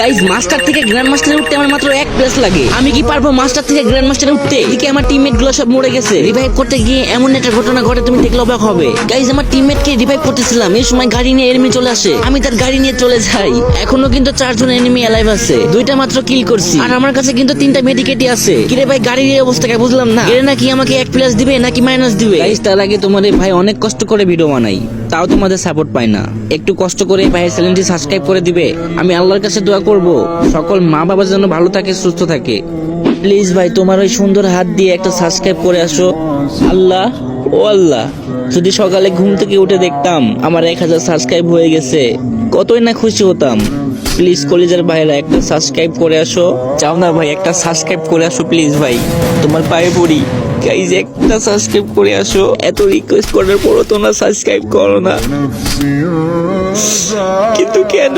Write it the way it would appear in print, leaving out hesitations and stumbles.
Guys master থেকে grand মাস্টারে উঠতে আমার মাত্র 1 প্লেস লাগে। আমি কি পারবো মাস্টার থেকে গ্র্যান্ড মাস্টারে উঠতে? এদিকে আমার টিমমেট গুলো সব মরে গেছে। রিভাইভ করতে গিয়ে এমন একটা ঘটনা ঘটে তুমি দেখলে অবাক হবে। গাইজ আমার টিমমেট কে রিভাইভ করতেছিলাম, এই সময় গাড়ি নিয়ে এনিমি চলে আসে। আমি তার গাড়ি নিয়ে চলে যাই। এখনো কিন্তু 4 জন এনিমি অ্যালাইভ আছে। 2টা মাত্র কিল করছি আর আমার কাছে কিন্তু 3টা মেডিকেটই আছে। কিরে ভাই গাড়ির এই অবস্থাকে বুঝলাম না। এর নাকি আমাকে 1 প্লাস দিবে নাকি মাইনাস দিবে? গাইজ তার আগে তোমার এই ভাই অনেক কষ্ট করে ভিডিও বানাই, তাও তোমাদের সাপোর্ট পাই না। একটু কষ্ট করে ভাইয়ের চ্যানেলটি সাবস্ক্রাইব করে দিবে। আমি আল্লাহর কাছে দোয়া করব সকল মা বাবা যেন ভালো থাকে, সুস্থ থাকে। প্লিজ ভাই তোমার ওই সুন্দর হাত দিয়ে একটা সাবস্ক্রাইব করে আসো। আল্লাহ ও আল্লাহ, যদি সকালে ঘুম থেকে উঠে দেখতাম আমার 1000 সাবস্ক্রাইব হয়ে গেছে, কতই না খুশি হতাম। প্লিজ কলিজার ভাইরা একটা সাবস্ক্রাইব করে আসো। চাও না ভাই একটা সাবস্ক্রাইব করে আসো প্লিজ ভাই, তোমার পায়ে পড়ি। গাইজ একটা সাবস্ক্রাইব করে আসো। এত রিকোয়েস্ট করার পরও তোমরা সাবস্ক্রাইব করো না, কিন্তু কেন?